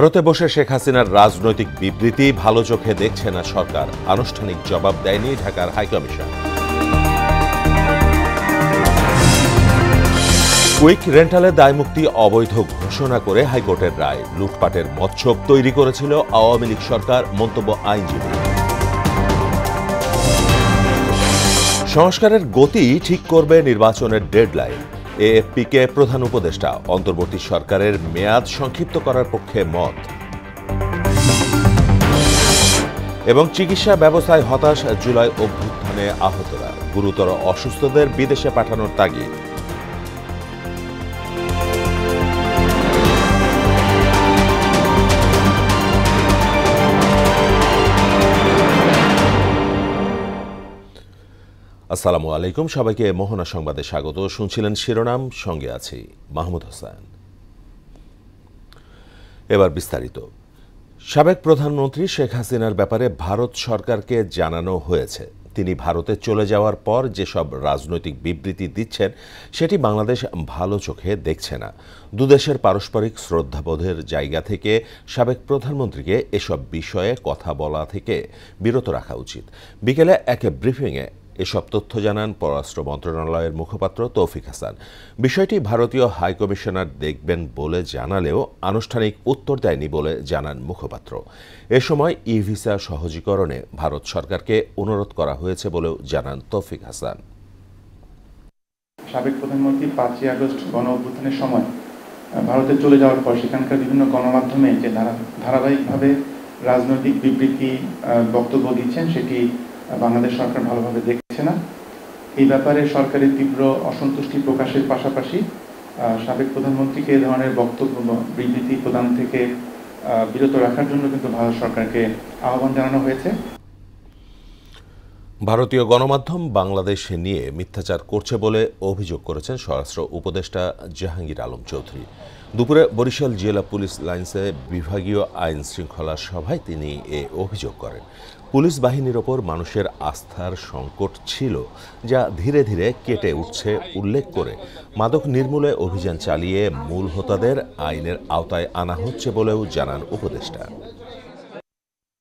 ভারতে বসে শেখ হাসিনার রাজনৈতিক বিবৃতি ভালো চোখে দেখছে না সরকার, আনুষ্ঠানিক জবাব দেয়নি ঢাকার হাইকমিশন। কুইক রেন্টালে দায়মুক্তি অবৈধ ঘোষণা করে হাইকোর্টের রায়। লুটপাটের মচ্ছব তৈরি করেছিল আওয়ামী লীগ সরকার, মন্তব্য আইনজীবী। সংস্কারের গতি ঠিক করবে নির্বাচনের ডেডলাইন। এএফপিকে প্রধান উপদেষ্টা, অন্তর্বর্তী সরকারের মেয়াদ সংক্ষিপ্ত করার পক্ষে মত। এবং চিকিৎসা ব্যবস্থায় হতাশ জুলাই অভ্যুত্থানে আহতরা, গুরুতর অসুস্থদের বিদেশে পাঠানোর তাগিদ। আসসালামু আলাইকুম, সবাইকে মোহনা সংবাদে স্বাগত। শুনছিলেন শিরোনাম, সঙ্গে আছি মাহমুদ হোসেন। এবার বিস্তারিত। সাবেক প্রধানমন্ত্রী শেখ হাসিনার ব্যাপারে ভারত সরকারকে জানানো হয়েছে। তিনি ভারতে চলে যাওয়ার পর যেসব রাজনৈতিক বিবৃতি দিচ্ছেন সেটি বাংলাদেশ ভালো চোখে দেখছে না। দুদেশের পারস্পরিক শ্রদ্ধাবোধের জায়গা থেকে সাবেক প্রধানমন্ত্রীকে এসব বিষয়ে কথা বলা থেকে বিরত রাখা উচিত। বিকেলে এক ব্রিফিংয়ে এসব তথ্য জানান পররাষ্ট্র মন্ত্রণালয়ের মুখপাত্র তৌফিক হাসান। বিষয়টি ভারতীয় হাইকমিশনার দেখবেন বলে জানালেও আনুষ্ঠানিক উত্তর দেয়নি বলে জানান মুখপাত্র। এ সময় ই ভিসা সহজীকরণে ভারত সরকারকে অনুরোধ করা হয়েছে বলেও জানান তৌফিক হাসান। সাবেক প্রধানমন্ত্রী 5ই আগস্ট গণ অভ্যুত্থানের সময় ভারতে চলে যাওয়ার পর সেখানকার বিভিন্ন গণমাধ্যমে যে ধারাবাহিকভাবে রাজনৈতিক বিবৃতি বক্তব্য দিচ্ছেন সেটি বাংলাদেশ সরকার ভালোভাবে দেখছে না। এই ব্যাপারে সরকারের তীব্র অসন্তুষ্টি প্রকাশের পাশাপাশি সাবেক প্রধানমন্ত্রীকে এ ধরনের বক্তব্য বিবৃতি প্রদান থেকে বিরত রাখার জন্য কিন্তু ভারত সরকারকে আহ্বান জানানো হয়েছে। ভারতীয় গণমাধ্যম বাংলাদেশ নিয়ে মিথ্যাচার করছে বলে অভিযোগ করেছেন স্বরাষ্ট্র উপদেষ্টা জাহাঙ্গীর আলম চৌধুরী। দুপুরে বরিশাল জেলা পুলিশ লাইন্সে বিভাগীয় আইন শৃঙ্খলা সভায় তিনি এ অভিযোগ করেন। পুলিশ বাহিনীর ওপর মানুষের আস্থার সংকট ছিল, যা ধীরে ধীরে কেটে উঠছে উল্লেখ করে মাদক নির্মূলে অভিযান চালিয়ে মূল হোতাদের আইনের আওতায় আনা হচ্ছে বলেও জানান উপদেষ্টা।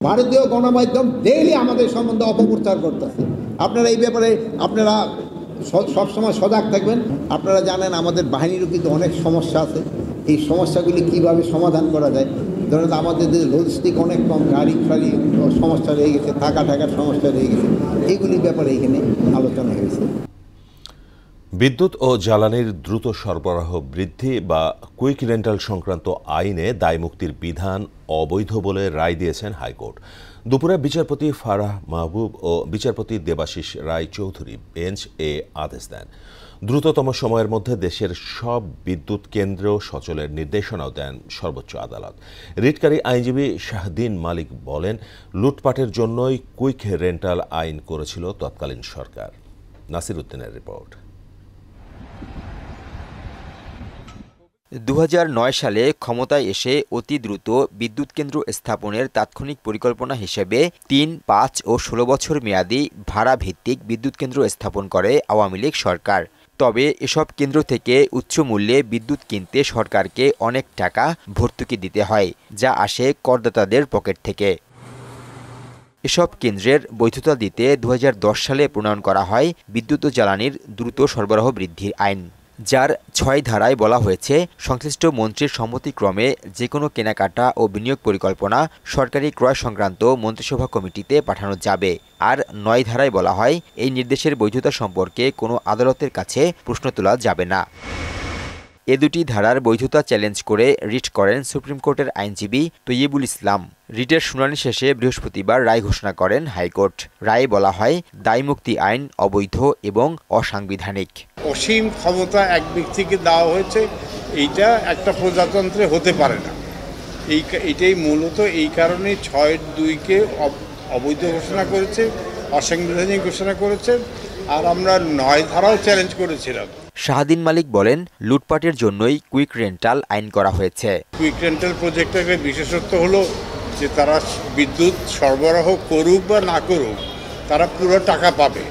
ভারতীয় গণমাধ্যম ডেইলি আমাদের সম্বন্ধে অপপ্রচার করতেছে। আপনারা এই ব্যাপারে আপনারা সবসময় সজাগ থাকবেন। আপনারা জানেন আমাদের বাহিনীরও কিন্তু অনেক সমস্যা আছে। এই সমস্যাগুলি কিভাবে সমাধান করা যায়, ধরেন আমাদের যে লজিস্টিক অনেক কম, গাড়ি ফাড়ি সমস্যা রয়ে গেছে, থাকার সমস্যা রয়ে গেছে, এইগুলির ব্যাপারে এখানে আলোচনা হয়েছে। বিদ্যুৎ ও জ্বালানির দ্রুত সরবরাহ বৃদ্ধি বা কুইক রেন্টাল সংক্রান্ত আইনে দায়মুক্তির বিধান অবৈধ বলে রায় দিয়েছেন হাইকোর্ট। দুপুরে বিচারপতি ফারাহ মাহবুব ও বিচারপতি দেবাশিস রায় চৌধুরী বেঞ্চ এ আদেশ দেন। দ্রুততম সময়ের মধ্যে দেশের সব বিদ্যুৎ কেন্দ্র সচলের নির্দেশনাও দেন সর্বোচ্চ আদালত। রিটকারী আইনজীবী শাহদিন মালিক বলেন, লুটপাটের জন্যই কুইক রেন্টাল আইন করেছিল তৎকালীন সরকার। নাসির উদ্দিনের রিপোর্ট। 2009 সালে ক্ষমতায় এসে অতি দ্রুত বিদ্যুৎ কেন্দ্র স্থাপনের তাৎক্ষণিক পরিকল্পনা হিসেবে 3, 5 ও 16 বছর মেয়াদী ভাড়া ভিত্তিক বিদ্যুৎ কেন্দ্র স্থাপন করে আওয়ামী লীগ সরকার। তবে এসব কেন্দ্র থেকে উচ্চ মূল্যে বিদ্যুৎ কিনতে সরকারকে অনেক টাকা ভর্তুকি দিতে হয়, যা আসে করদাতাদের পকেট থেকে। এসব কেন্দ্রের বৈধতা দিতে 2010 সালে প্রণয়ন করা হয় বিদ্যুৎ ও জ্বালানির দ্রুত সরবরাহ বৃদ্ধির আইন, যার 6 ধারায় বলা হয়েছে সংশ্লিষ্ট মন্ত্রীর সম্মতিক্রমে যে কোনো কেনাকাটা ও বিনিয়োগ পরিকল্পনা সরকারি ক্রয় সংক্রান্ত মন্ত্রিসভা কমিটিতে পাঠানো যাবে। আর 9 ধারায় বলা হয় এই নির্দেশের বৈধতা সম্পর্কে কোনো আদালতের কাছে প্রশ্ন তোলা যাবে না। এ দুটি ধারার বৈধতা চ্যালেঞ্জ করে রিট করেন সুপ্রিম কোর্টের আইনজীবী তৈয়বুল ইসলাম। রিটের শুনানি শেষে বৃহস্পতিবার রায় ঘোষণা করেন হাইকোর্ট। রায়ে বলা হয় দায়মুক্তি আইন অবৈধ এবং অসাংবিধানিক। অসীম ক্ষমতা এক ব্যক্তিকে দেওয়া হয়েছে, এইটা একটা প্রজাতন্ত্রে হতে পারে না। এইটাই মূলত এই কারণে 6(2)কে অবৈধ ঘোষণা করেছে, অসাংবিধানিক ঘোষণা করেছে। আর আমরা 9 ধারাও চ্যালেঞ্জ করেছিলাম। শাহদিন মালিক বলেন, লুটপাটের জন্যই কুইক রেন্টাল আইন করা হয়েছে। কুইক রেন্টাল প্রজেক্টের বিশেষত্ব হলো যে তারা বিদ্যুৎ সরবরাহ করুক বা না করুক, তারা পুরো টাকা পাবে।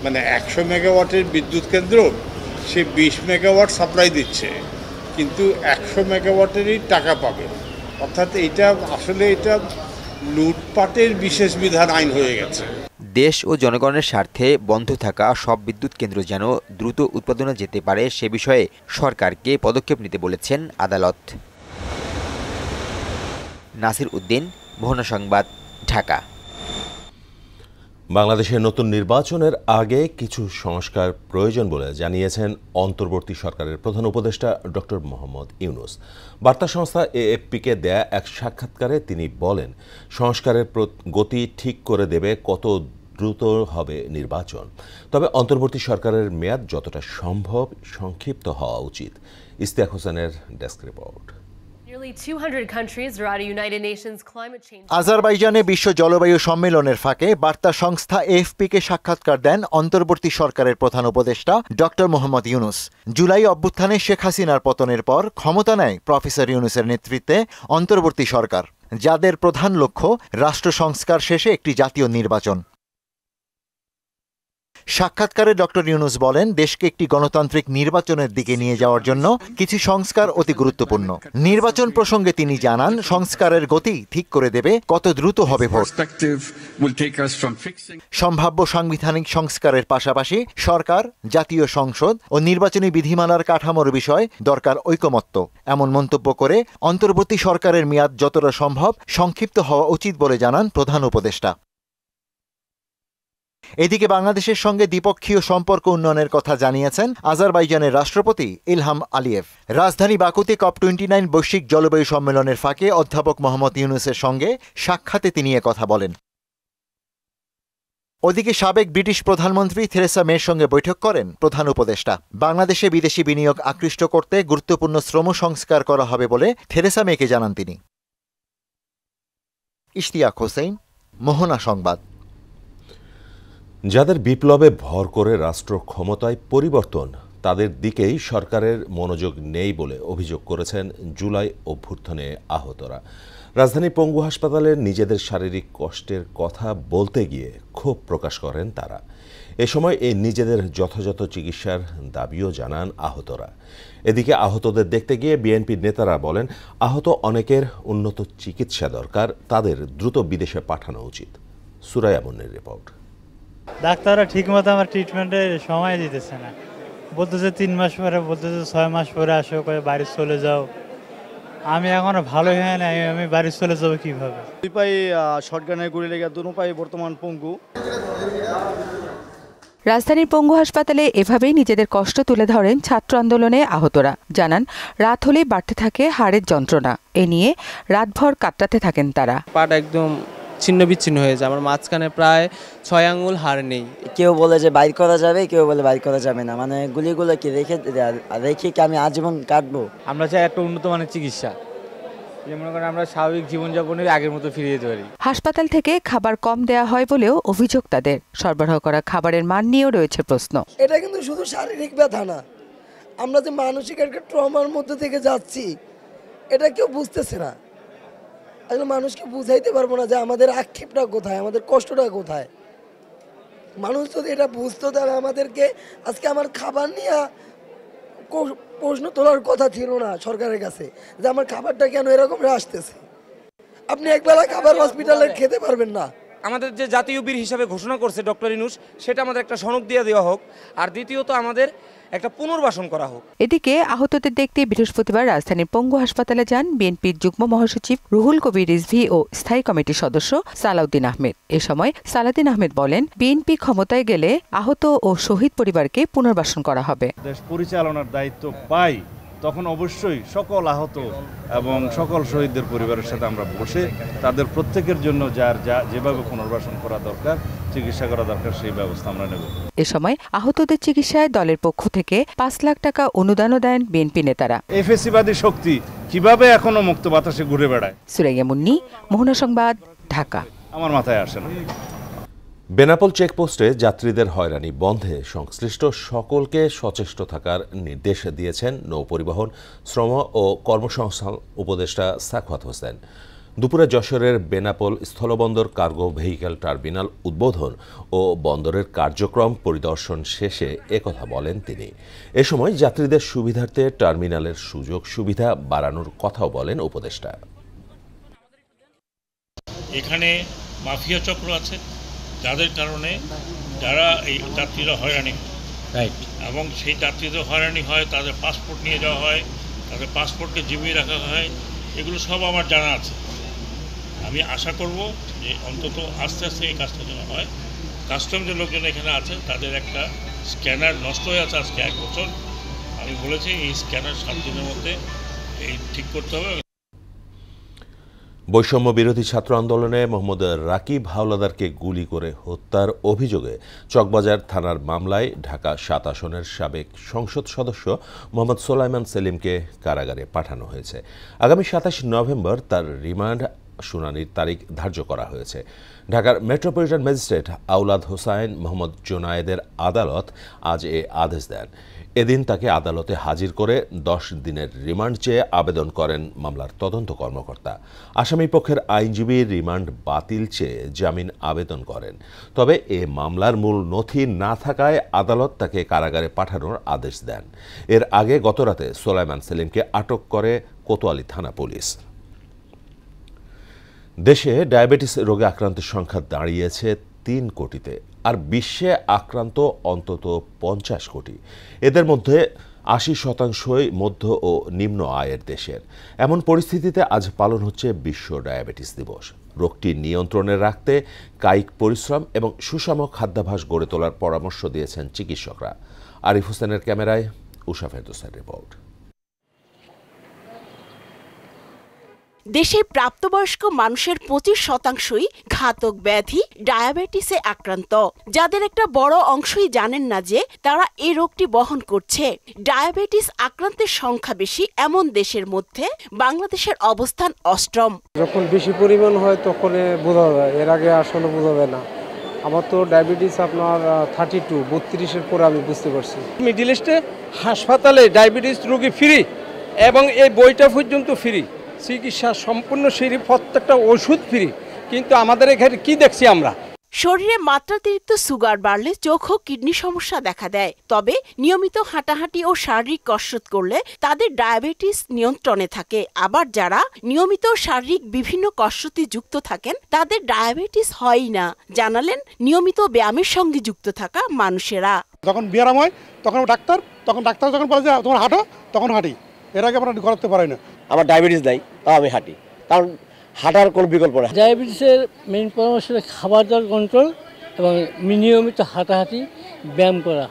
মানে 100 মেগাওয়াটের বিদ্যুৎ কেন্দ্র সে 20 মেগাওয়াট সাপ্লাই দিচ্ছে, কিন্তু 100 মেগাওয়াটেরই টাকা পাবে। অর্থাৎ এটা লুটপাটের বিশেষ বিধান আইন হয়ে গেছে। দেশ ও জনগণের স্বার্থে বন্ধ থাকা সব বিদ্যুৎ কেন্দ্র যেন দ্রুত উৎপাদনে যেতে পারে সে বিষয়ে সরকারকে পদক্ষেপ নিতে বলেছেন আদালত। নাসির উদ্দিন, মোহনা সংবাদ, ঢাকা। বাংলাদেশের নতুন নির্বাচনের আগে কিছু সংস্কার প্রয়োজন বলে জানিয়েছেন অন্তর্বর্তী সরকারের প্রধান উপদেষ্টা ডক্টর মোহাম্মদ ইউনূস। বার্তা সংস্থা এএফপিকে দেয়া এক সাক্ষাৎকারে তিনি বলেন, সংস্কারের গতি ঠিক করে দেবে কত দ্রুত হবে নির্বাচন। তবে অন্তর্বর্তী সরকারের মেয়াদ যতটা সম্ভব সংক্ষিপ্ত হওয়া উচিত। ইস্তিয়াক হোসেনের ডেস্ক রিপোর্ট। আজারবাইজানে বিশ্ব জলবায়ু সম্মেলনের ফাঁকে বার্তা সংস্থা এএফপিকে সাক্ষাৎকার দেন অন্তর্বর্তী সরকারের প্রধান উপদেষ্টা ডক্টর মোহাম্মদ ইউনূস। জুলাই অভ্যুত্থানে শেখ হাসিনার পতনের পর ক্ষমতা নেয় প্রফেসর ইউনূসের নেতৃত্বে অন্তর্বর্তী সরকার, যাদের প্রধান লক্ষ্য রাষ্ট্র সংস্কার শেষে একটি জাতীয় নির্বাচন। সাক্ষাৎকারে ডক্টর ইউনূস বলেন, দেশকে একটি গণতান্ত্রিক নির্বাচনের দিকে নিয়ে যাওয়ার জন্য কিছু সংস্কার অতি গুরুত্বপূর্ণ। নির্বাচন প্রসঙ্গে তিনি জানান, সংস্কারের গতি ঠিক করে দেবে কত দ্রুত হবে ভোট। সম্ভাব্য সাংবিধানিক সংস্কারের পাশাপাশি সরকার, জাতীয় সংসদ ও নির্বাচনী বিধিমালার কাঠামোর বিষয় দরকার ঐকমত্য, এমন মন্তব্য করে অন্তর্বর্তী সরকারের মেয়াদ যতটা সম্ভব সংক্ষিপ্ত হওয়া উচিত বলে জানান প্রধান উপদেষ্টা। এদিকে বাংলাদেশের সঙ্গে দ্বিপক্ষীয় সম্পর্ক উন্নয়নের কথা জানিয়েছেন আজারবাইজানের রাষ্ট্রপতি ইলহাম আলিয়েভ। রাজধানী বাকুতে COP29 বৈশ্বিক জলবায়ু সম্মেলনের ফাঁকে অধ্যাপক মোহাম্মদ ইউনূসের সঙ্গে সাক্ষাতে তিনি কথা বলেন। ওদিকে সাবেক ব্রিটিশ প্রধানমন্ত্রী থেরেসা মের সঙ্গে বৈঠক করেন প্রধান উপদেষ্টা। বাংলাদেশে বিদেশি বিনিয়োগ আকৃষ্ট করতে গুরুত্বপূর্ণ শ্রম সংস্কার করা হবে বলে থেরেসা মেকে জানান তিনি। ইশতিয়াক হোসেন, মোহনা সংবাদ। যাদের বিপ্লবে ভর করে রাষ্ট্র ক্ষমতায় পরিবর্তন, তাদের দিকেই সরকারের মনোযোগ নেই বলে অভিযোগ করেছেন জুলাই অভ্যুত্থানে আহতরা। রাজধানী পঙ্গু হাসপাতালে নিজেদের শারীরিক কষ্টের কথা বলতে গিয়ে ক্ষোভ প্রকাশ করেন তারা। এ সময় এই নিজেদের যথাযথ চিকিৎসার দাবিও জানান আহতরা। এদিকে আহতদের দেখতে গিয়ে বিএনপির নেতারা বলেন, আহত অনেকের উন্নত চিকিৎসা দরকার, তাদের দ্রুত বিদেশে পাঠানো উচিত। সুরাইয়া মুন্নির রিপোর্ট। ডাক্তাররা ঠিকমতো আমার ট্রিটমেন্টে সময় দিতেছে না, বলতেছে 3 মাস পরে, বলতেছে 6 মাস পরে আসো, করে বাড়ি চলে যাও। আমি এখনো ভালো হয়ে নাই, আমি বাড়ি চলে যাবো কিভাবে? দুই পায়ে শটগানের গুলি লেগে দুনো পায়ে বর্তমান পঙ্গু। রাজধানীর পঙ্গু হাসপাতালে এভাবেই নিজেদের কষ্ট তুলে ধরেন ছাত্র আন্দোলনে আহতরা। জানান, রাত হলেই বাড়তে থাকে হাড়ের যন্ত্রণা। এ নিয়ে রাতভর কাটাতে থাকেন তারা। পাটা একদম ছিন্ন বিচ্ছিন্ন হয়ে যায়, আমার মাঝখানে প্রায় 6 আঙ্গুল হাড় নেই। কেউ বলে যে বাইর করা যাবে, কেউ বলে বাইর করা যাবে না, মানে গুলিগুলো কি রেখে কি আমি আজীবন কাটবো? আমরা চাই একটা উন্নত মানের চিকিৎসা, যেমন করে আমরা স্বাভাবিক জীবনযাপনের আগের মতো ফিরে যেতে পারি। হাসপাতাল থেকে খাবার কম দেয়া হয় বলেও অভিযোগ তাদের। সরবরাহ করা খাবারের মান নিয়েও রয়েছে প্রশ্ন। এটা কিন্তু শুধু শারীরিক ব্যথা না, আমরা যে মানসিক একটা ট্রমার মধ্যে থেকে যাচ্ছি, এটা কেউ বুঝতেছে না। আসলে মানুষকে বুঝাইতে পারবো না যে আমাদের আক্ষেপটা কোথায়, আমাদের কষ্টটা কোথায়। মানুষ যদি এটা বুঝতো, তাহলে আমাদেরকে আজকে আমার খাবার নিয়ে প্রশ্ন তোলার কথা ছিল না সরকারের কাছে, যে আমার খাবারটা কেন এরকম আসতেছে। আপনি একবেলা খাবার হসপিটালে খেতে পারবেন না। আমাদের যে জাতীয় বীর হিসাবে ঘোষণা করছে ডক্টর ইউনূস, সেটা আমাদের একটা সনদ দিয়ে দেওয়া হোক, আর দ্বিতীয়ত আমাদের একটা পুনর্বাসন করা হোক। এদিকে আহতদের দেখতে বৃহস্পতিবার রাজধানীর পঙ্গু হাসপাতালে যান বিএনপির যুগ্ম মহাসচিব রুহুল কবির রিজভী ও স্থায়ী কমিটির সদস্য সালাউদ্দিন আহমেদ। এ সময় সালাউদ্দিন আহমেদ বলেন, বিএনপি ক্ষমতায় গেলে আহত ও শহীদ পরিবারকে পুনর্বাসন করা হবে। দেশ পরিচালনার দায়িত্ব পাই, তখন অবশ্যই সকল আহত এবং সকল শহীদদের পরিবারের সাথে আমরা বসে তাদের প্রত্যেকের জন্য যার যেভাবে পুনর্বাসন করা দরকার, চিকিৎসা করা দরকার, সেই ব্যবস্থা আমরা নেব। এ সময় আহতদের চিকিৎসায় দলের পক্ষ থেকে 5 লাখ টাকা অনুদানও দেন বিএনপি নেতারা। এফএসিবাদী শক্তি কিভাবে এখনো মুক্ত বাতাসে ঘুরে বেড়ায়। সুরাইয়া মুন্নি, মোহনা সংবাদ, ঢাকা। আমার মাথায় আসে না। বেনাপোল চেকপোস্টে যাত্রীদের হয়রানি বন্ধে সংশ্লিষ্ট সকলকে সচেষ্ট থাকার নির্দেশ দিয়েছেন নৌপরিবহন, শ্রম ও কর্মসংস্থান উপদেষ্টা সাখাওয়াত হোসেন। দুপুরে যশোরের বেনাপোল স্থলবন্দর কার্গো ভেহিক্যাল টার্মিনাল উদ্বোধন ও বন্দরের কার্যক্রম পরিদর্শন শেষে একথা বলেন তিনি। এ সময় যাত্রীদের সুবিধার্থে টার্মিনালের সুযোগ সুবিধা বাড়ানোর কথাও বলেন উপদেষ্টা। এখানে মাফিয়া চক্র আছে, যাদের কারণে যারা এই যাত্রীরা হয়রানি রাইট, এবং সেই যাত্রীদের হয়রানি হয়, তাদের পাসপোর্ট নিয়ে যাওয়া হয়, তাদের পাসপোর্টকে জিমিয়ে রাখা হয়, এগুলো সব আমার জানা আছে। আমি আশা করব যে অন্তত আস্তে আস্তে এই কাজটা যেন হয়। কাস্টমসের লোকজন এখানে আছে, তাদের একটা স্ক্যানার নষ্ট হয়ে আছে আজকে 1 বছর। আমি বলেছি এই স্ক্যানার 7 দিনের মধ্যে এই ঠিক করতে হবে। বৈষম্য বিরোধী ছাত্র আন্দোলনে মোহাম্মদ রাকিব হাওলাদারকে গুলি করে হত্যার অভিযোগে চকবাজার থানার মামলায় ঢাকা 7 আসনের সাবেক সংসদ সদস্য মোহাম্মদ সোলাইমান সেলিমকে কারাগারে পাঠানো হয়েছে। আগামী 27 নভেম্বর তার রিমান্ড শুনানির তারিখ ধার্য করা হয়েছে। ঢাকার মেট্রোপলিটন ম্যাজিস্ট্রেট আওলাদ হোসাইন মোহাম্মদ জুনায়েদের আদালত আজ এ আদেশ দেন। এদিন তাকে আদালতে হাজির করে 10 দিনের রিমান্ড চেয়ে আবেদন করেন মামলার তদন্ত কর্মকর্তা। আসামি পক্ষের আইনজীবী রিমান্ড বাতিল চেয়ে জামিন আবেদন করেন। তবে এ মামলার মূল নথি না থাকায় আদালত তাকে কারাগারে পাঠানোর আদেশ দেন। এর আগে গতরাতে সোলাইমান সেলিমকে আটক করে কোতোয়ালি থানা পুলিশ। দেশে ডায়াবেটিস রোগে আক্রান্তের সংখ্যা দাঁড়িয়েছে 3 কোটিতে, আর বিশ্বে আক্রান্ত অন্তত 50 কোটি। এদের মধ্যে 80% মধ্য ও নিম্ন আয়ের দেশের। এমন পরিস্থিতিতে আজ পালন হচ্ছে বিশ্ব ডায়াবেটিস দিবস। রোগটি নিয়ন্ত্রণে রাখতে কায়িক পরিশ্রম এবং সুষম খাদ্যাভ্যাস গড়ে তোলার পরামর্শ দিয়েছেন চিকিৎসকরা। আরিফ হোসেনের ক্যামেরায় উষা ফেরদৌসের রিপোর্ট। দেশের প্রাপ্তবয়স্ক মানুষের 25%ই ঘাতক ব্যাধি ডায়াবেটিসে আক্রান্ত। যাদের একটা বড় অংশই জানেন না যে তারা এই রোগটি বহন করছে। ডায়াবেটিস আক্রান্তের সংখ্যা বেশি এমন দেশের মধ্যে বাংলাদেশের অবস্থান 8ম। যখন বেশি পরিমাণ হয় তখন বোঝা যায়, এর আগে আসলে বোঝা যায় না। আমার তো ডায়াবেটিস আপনার 32-33-এর পরে আমি বুঝতে পারছি। মিডল ইস্টে হাসপাতালে ডায়াবেটিস রোগী ফ্রি এবং এই বইটা পর্যন্ত ফ্রি, চিকিৎসা সম্পূর্ণ ফ্রি, প্রত্যেকটা ওষুধ ফ্রি। কিন্তু আমাদের এখানে কি দেখছি আমরা, শরীরে মাত্রাতিরিক্ত সুগার বাড়লে চোখ ও কিডনি সমস্যা দেখা দেয়। তবে নিয়মিত হাঁটাহাঁটি ও শারীরিক কসরত করলে তাদের ডায়াবেটিস নিয়ন্ত্রণে থাকে। আবার যারা নিয়মিত শারীরিক বিভিন্ন কসরতে যুক্ত থাকেন তাদের ডায়াবেটিস হয়ই না, জানালেন নিয়মিত ব্যায়ামের সঙ্গে যুক্ত থাকা মানুষেরা। যখন ব্যায়াম হয় তখন ডাক্তার যখন বলে যে তোমার হাঁটো, তখন হাঁটি। এর আগে আমরা করতে পারি না। আমার ডায়াবেটিস নাই, তাও আমি হাঁটি, কারণ হাঁটার কোনো বিকল্প নেই। ডায়াবেটিসের মেইন পরামর্শ হলো খাবার দাবার কন্ট্রোল এবং নিয়মিত হাঁটাহাঁটি, ব্যায়াম করা।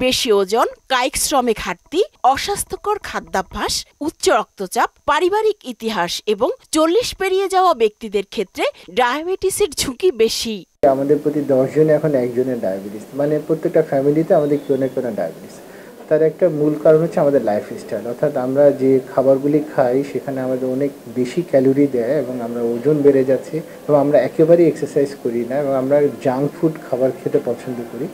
বেশি ওজন, কায়িক শ্রমে ঘাটতি, অস্বাস্থ্যকর খাদ্যাভ্যাস, উচ্চ রক্তচাপ, পারিবারিক ইতিহাস এবং 40 পেরিয়ে যাওয়া ব্যক্তিদের ক্ষেত্রে ডায়াবেটিসের ঝুঁকি বেশি। আমাদের প্রতি 10 জনে এখন একজনের ডায়াবেটিস, মানে প্রত্যেকটা ফ্যামিলিতে আমাদের কেউ না কেউ ডায়াবেটিস। তার একটা মূল কারণ হচ্ছে আমাদের লাইফস্টাইল, অর্থাৎ আমরা যে খাবারগুলি খাই সেখানে আমাদের অনেক বেশি ক্যালোরি দেয় এবং আমরা ওজন বেড়ে যাচ্ছে এবং আমরা একেবারেই এক্সারসাইজ করি না এবং আমরা জাঙ্ক ফুড খাবার খেতে পছন্দ করি।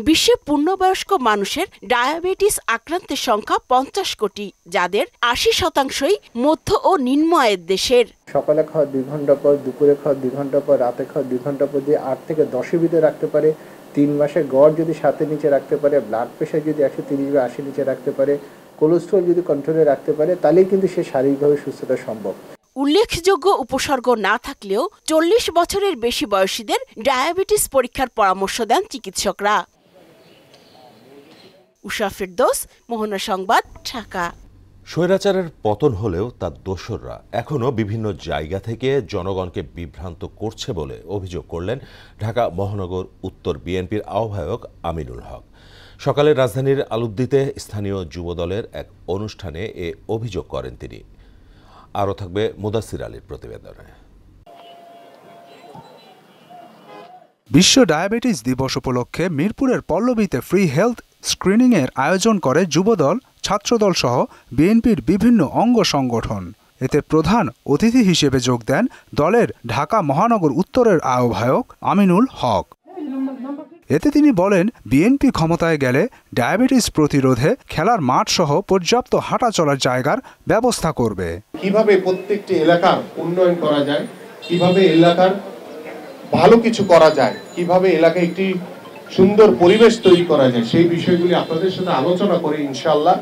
বিশ্বে পূর্ণবয়স্ক মানুষের ডায়াবেটিস আক্রান্তের সংখ্যা 50 কোটি, যাদের 80%ই মধ্য ও নিম্ন আয়ের দেশের। সকালে খাওয়া 2 ঘন্টা পর, দুপুরে খাওয়া 2 ঘন্টা পর, রাতে খাওয়া 2 ঘন্টা পর দিয়ে 8 থেকে 10-এর ভিতরে রাখতে পারে। 3 মাসের গড় যদি 7-এর নিচে রাখতে পারে, ব্লাড প্রেশার যদি 130/80 নিচে রাখতে পারে, কোলেস্ট্রল যদি কন্ট্রোলে রাখতে পারে, তাহলেই কিন্তু সে শারীরিকভাবে সুস্থতা সম্ভব। উল্লেখযোগ্য উপসর্গ না থাকলেও 40 বছরের বেশি বয়সীদের ডায়াবেটিস পরীক্ষার পরামর্শ দেন চিকিৎসকরা। উষা ফেরদৌস, মোহনা সংবাদ, ঢাকা। স্বৈরাচারের পতন হলেও তার দোসররা এখনও বিভিন্ন জায়গা থেকে জনগণকে বিভ্রান্ত করছে বলে অভিযোগ করলেন ঢাকা মহানগর উত্তর বিএনপির আহ্বায়ক আমিনুল হক। সকালে রাজধানীর আলুদ্দিতে স্থানীয় যুবদলের এক অনুষ্ঠানে এ অভিযোগ করেন তিনি। আরও থাকবে মুদাসির আলীর প্রতিবেদনে। বিশ্ব ডায়াবেটিস দিবস উপলক্ষে মিরপুরের পল্লবীতে ফ্রি হেলথ স্ক্রিনিংয়ের আয়োজন করে যুবদল, ছাত্রদল সহ বিএনপির বিভিন্ন অঙ্গ সংগঠন। এতে প্রধান অতিথি হিসেবে যোগ দেন দলের ঢাকা মহানগর উত্তরের আহ্বায়ক আমিনুল হক। এতে তিনি বলেন, বিএনপি ক্ষমতায় গেলে ডায়াবেটিস প্রতিরোধে খেলার মাঠ সহ পর্যাপ্ত হাঁটা চলার জায়গার ব্যবস্থা করবে। কিভাবে প্রত্যেকটি এলাকার উন্নয়ন করা যায়, কিভাবে এলাকার ভালো কিছু করা যায়, কিভাবে এলাকায় একটি সুন্দর পরিবেশ তৈরি করা যায়, সেই বিষয়গুলি আপনাদের সাথে আলোচনা করে ইনশাআল্লাহ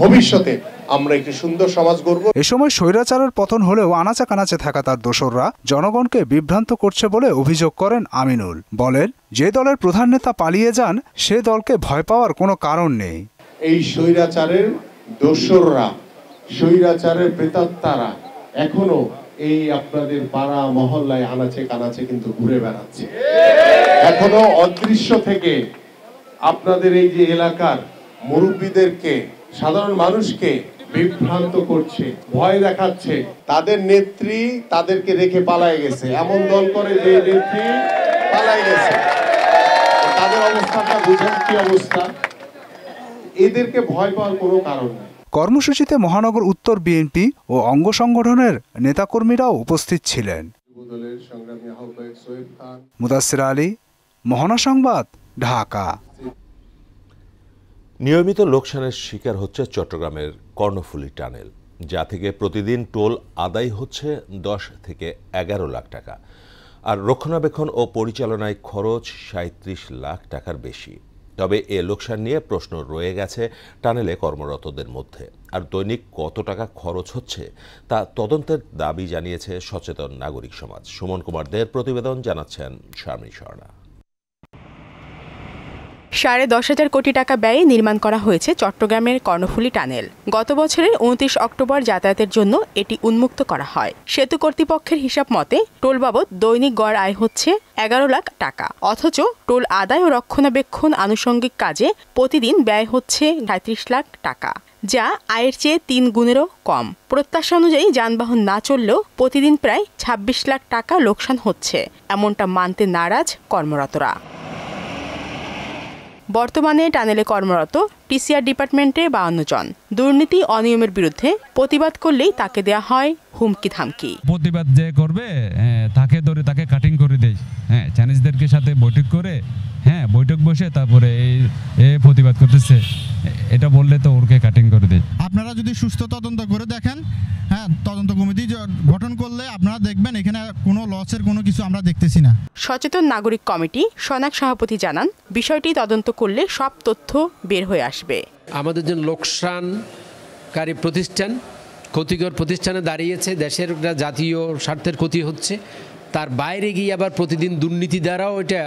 ভবিষ্যতে আমরা একটি সুন্দর সমাজ গড়ব। এ সময় স্বৈরাচারের পতন হলেও আনাচে কানাচে থাকা তার দোসররা জনগণকে বিভ্রান্ত করছে বলে অভিযোগ করেন আমিনুল। বলেন, যে দলের প্রধান নেতা পালিয়ে যান সে দলকে ভয় পাওয়ার কোনো কারণ নেই। এই স্বৈরাচারের দোসররা, স্বৈরাচারের প্রেতাত্মারা এখনো এই আপনাদের পাড়া মহল্লায় আনাচে কানাচে কিন্তু ঘুরে বেড়াচ্ছে। এখনো অদৃশ্য থেকে আপনাদের এই যে এলাকার মুরব্বীদেরকে, সাধারণ মানুষকে বিভ্রান্ত করছে, ভয় দেখাচ্ছে। তাদের নেত্রী তাদেরকে রেখে পালায় গেছে, এমন দল করে যে নেত্রী পালায় গেছে। তাদের অবস্থাটা বুঝেন কি অবস্থা। এদেরকে ভয় পাওয়ার কোনো কারণ নেই। কর্মসূচিতে মহানগর উত্তর বিএনপি ও অঙ্গ সংগঠনের নেতাকর্মীরাও উপস্থিত ছিলেন। মুদাসসির আলী, মোহনা সংবাদ, ঢাকা। নিয়মিত লোকসানের শিকার হচ্ছে চট্টগ্রামের কর্ণফুলী টানেল, যা থেকে প্রতিদিন টোল আদায় হচ্ছে 10 থেকে 11 লাখ টাকা, আর রক্ষণাবেক্ষণ ও পরিচালনায় খরচ 37 লাখ টাকার বেশি। তবে এ লোকসান নিয়ে প্রশ্ন রয়ে গেছে টানেলে কর্মরতদের মধ্যে। আর দৈনিক কত টাকা খরচ হচ্ছে তা তদন্তের দাবি জানিয়েছে সচেতন নাগরিক সমাজ। সুমন কুমার দের প্রতিবেদন, জানাচ্ছেন শারমিন স্বর্ণা। 10.5 কোটি টাকা ব্যয়ে নির্মাণ করা হয়েছে চট্টগ্রামের কর্ণফুলী টানেল। গত বছরের 29 অক্টোবর যাতায়াতের জন্য এটি উন্মুক্ত করা হয়। সেতু কর্তৃপক্ষের হিসাব মতে টোল বাবদ দৈনিক গড় আয় হচ্ছে 11 লাখ টাকা, অথচ টোল আদায় ও রক্ষণাবেক্ষণ আনুষঙ্গিক কাজে প্রতিদিন ব্যয় হচ্ছে 37 লাখ টাকা, যা আয়ের চেয়ে 3 গুণেরও কম। প্রত্যাশা অনুযায়ী যানবাহন না চললেও প্রতিদিন প্রায় 26 লাখ টাকা লোকসান হচ্ছে, এমনটা মানতে নারাজ কর্মরতরা। বর্তমানে টানেলে কর্মরত টিসিআর ডিপার্টমেন্টে 52 জন। দুর্নীতি অনিয়মের বিরুদ্ধে প্রতিবাদ করলেই তাকে দেয়া হয় হুমকি ধামকি। প্রতিবাদ যে করবে তাকে ধরে তাকে কাটিং করে দেয়। চাইনিজদেরকে সাথে বৈঠক করে বৈঠক বসে তারপরে এই প্রতিবাদ করতেছে, এটা বললে তো ওরকে কাটিং করে দেয়। আপনারা যদি সুস্থ তদন্ত করে দেখেন, তদন্ত কমিটি গঠন করলে আপনারা দেখবেন এখানে কোনো লসের কোনো কিছু আমরা দেখতেছি না। সচেতন নাগরিক কমিটি সনাক সভাপতি জানান, বিষয়টি তদন্ত করলে সব তথ্য বের হয়ে আসবে। আমাদের জন্য লোকসানকারী প্রতিষ্ঠান, ক্ষতিকর প্রতিষ্ঠানে দাঁড়িয়েছে, দেশের জাতীয় স্বার্থের ক্ষতি হচ্ছে, তার বাইরে গিয়ে আবার প্রতিদিন দুর্নীতি দ্বারাও এটা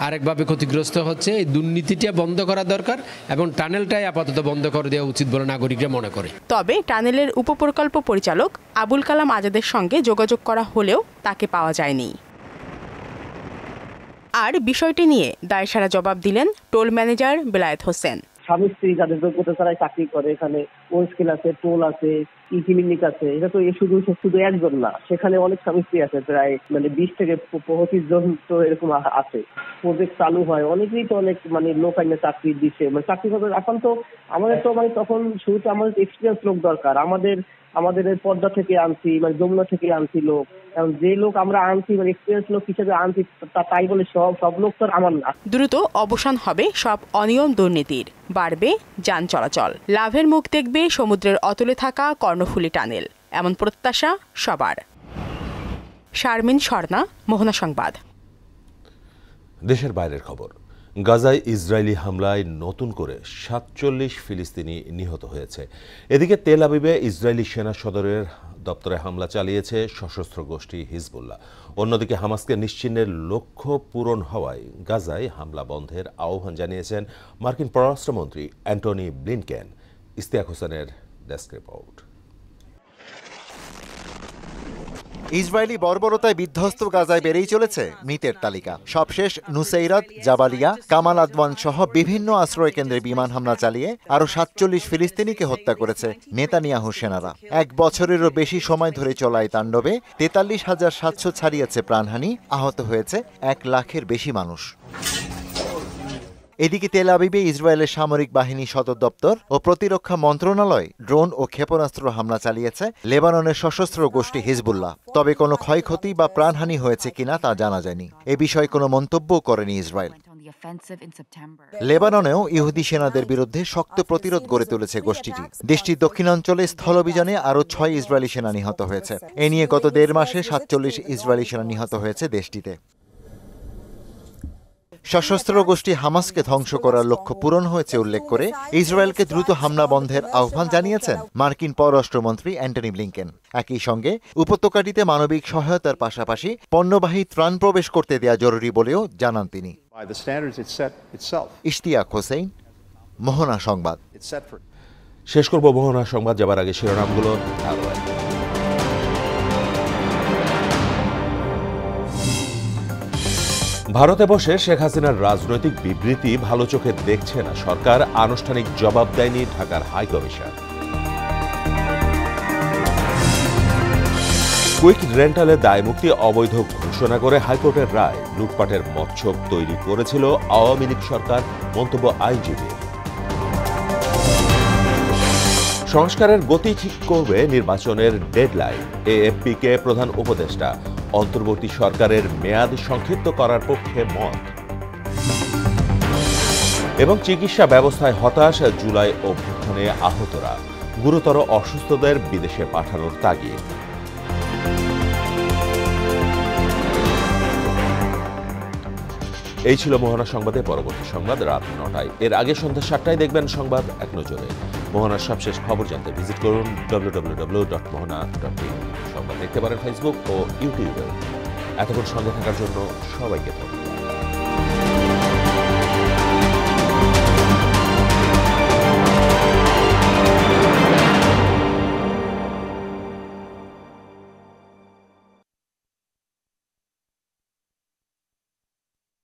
আরেকভাবে ক্ষতিগ্রস্ত হচ্ছে। এই দুর্নীতিটা বন্ধ করা দরকার এবং টানেলটাই আপাতত বন্ধ করে দেওয়া উচিত বলে নাগরিকরা মনে করে। তবে টানেলের উপপ্রকল্প পরিচালক আবুল কালাম আজাদের সঙ্গে যোগাযোগ করা হলেও তাকে পাওয়া যায়নি। আর বিষয়টি নিয়ে দায়সারা জবাব দিলেন টোল ম্যানেজার বেলায়েত হোসেন। স্বামী স্ত্রী যাদের যোগ্যতা ছাড়াই চাকরি করে, এখানে ওয়েল স্কেল আছে, টোল আছে, ক্লিনিক আছে, এটা তো শুধু একজন না, সেখানে অনেক স্বামী স্ত্রী আছে, প্রায় 20 থেকে 25 জন তো এরকম আছে। প্রজেক্ট চালু হয়, অনেকেই তো অনেক লোক আইনে চাকরি দিচ্ছে, চাকরি করবে। এখন তো আমাদের তো তখন শুরুতে আমাদের এক্সপিরিয়েন্স লোক দরকার। আমাদের পর্দা থেকে আনছি, যমুনা থেকে আনছি লোক। এখন যে লোক আমরা আনছি এক্সপিরিয়েন্স লোক হিসেবে আনছি, তাই বলে সব লোক তো আমার না। দ্রুত অবসান হবে সব অনিয়ম দুর্নীতির, বাড়বে যান চলাচল, লাভের মুখ দেখবে সমুদ্রের অতলে থাকা কর্ণফুলী টানেল, এমন প্রত্যাশা সবার। শারমিন স্বর্ণা, মোহনা সংবাদ। দেশের বাইরের খবর। গাজায় ইসরায়েলি হামলায় নতুন করে 47 ফিলিস্তিনি নিহত হয়েছে। এদিকে তেল আবিবে ইসরায়েলি সেনা সদরের দপ্তরে হামলা চালিয়েছে সশস্ত্র গোষ্ঠী হিজবুল্লাহ। অন্যদিকে হামাসকে নিশ্চিহ্নের লক্ষ্য পূরণ হওয়ায় গাজায় হামলা বন্ধের আহ্বান জানিয়েছেন মার্কিন পররাষ্ট্রমন্ত্রী অ্যান্টনি ব্লিনকেন। ইস্তিয়াক হোসেনের ডেস্ক রিপোর্ট। ইসরায়েলি বর্বরতায় বিধ্বস্ত গাজায় বেড়েই চলেছে মৃতের তালিকা। সবশেষ নুসেইরাত, জাবালিয়া, কামাল আদওয়ান সহ বিভিন্ন আশ্রয় কেন্দ্রে বিমান হামলা চালিয়ে আরো 47 ফিলিস্তিনিকে হত্যা করেছে নেতানিয়াহু সেনারা। 1 বছরেরও বেশি সময় ধরে চলা এই তাণ্ডবে 43,700 ছাড়িয়েছে প্রাণহানি, আহত হয়েছে 1 লাখের বেশি মানুষ। এদিকে তেল আবিবে ইসরায়েলের সামরিক বাহিনী সদর দপ্তর ও প্রতিরক্ষা মন্ত্রণালয় ড্রোন ও ক্ষেপণাস্ত্র হামলা চালিয়েছে লেবাননের সশস্ত্র গোষ্ঠী হিজবুল্লাহ। তবে কোনো ক্ষয়ক্ষতি বা প্রাণহানি হয়েছে কিনা তা জানা যায়নি। এ বিষয়ে কোনো মন্তব্যও করেনি ইসরায়েল। লেবাননেও ইহুদি সেনাদের বিরুদ্ধে শক্ত প্রতিরোধ গড়ে তুলেছে গোষ্ঠীটি। দেশটির দক্ষিণাঞ্চলে স্থলঅভিযানে আরও 6 ইসরায়েলি সেনা নিহত হয়েছে। এ নিয়ে গত 1.5 মাসে 47 ইসরায়েলি সেনা নিহত হয়েছে দেশটিতে। সশস্ত্র গোষ্ঠী হামাসকে ধ্বংস করার লক্ষ্য পূরণ হয়েছে উল্লেখ করে ইসরায়েলকে দ্রুত হামলা বন্ধের আহ্বান জানিয়েছেন মার্কিন পররাষ্ট্রমন্ত্রী অ্যান্টনি ব্লিংকেন। একই সঙ্গে উপত্যকাটিতে মানবিক সহায়তার পাশাপাশি পণ্যবাহী ত্রাণ প্রবেশ করতে দেওয়া জরুরি বলেও জানান তিনি। ইশতিয়াক হোসেন, মোহনা সংবাদ। শেষ করব মোহনা সংবাদ যাবার আগে শিরোনামগুলো আরো একবার। ভারতে বসে শেখ হাসিনার রাজনৈতিক বিবৃতি ভালো চোখে দেখছে না সরকার, আনুষ্ঠানিক জবাব দেয়নি ঢাকার হাইকমিশন। কুইক রেন্টালে দায়মুক্তি অবৈধ ঘোষণা করে হাইকোর্টের রায়, লুটপাটের মচ্ছক তৈরি করেছিল আওয়ামী লীগ সরকার, মন্তব্য আইনজীবী। সংস্কারের গতি ঠিক করবে নির্বাচনের ডেডলাইন, এএফপিকে প্রধান উপদেষ্টা, অন্তর্বর্তী সরকারের মেয়াদ সংক্ষিপ্ত করার পক্ষে মত। এবং চিকিৎসা ব্যবস্থায় হতাশ, জুলাই অভ্যুত্থানে আহতরা, গুরুতর অসুস্থদের বিদেশে পাঠানোর তাগিদ। এই ছিল মোহনা সংবাদে। পরবর্তী সংবাদ রাত 9টায়। এর আগে সন্ধ্যা 7টায় দেখবেন সংবাদ এক নজরে। মোহনার সবশেষ খবর জানতে ভিজিট করুন www.mohana.tv। সংবাদ দেখতে পারেন ফেসবুক ও ইউটিউবে। এতক্ষণ সঙ্গে থাকার জন্য সবাইকে ধন্যবাদ।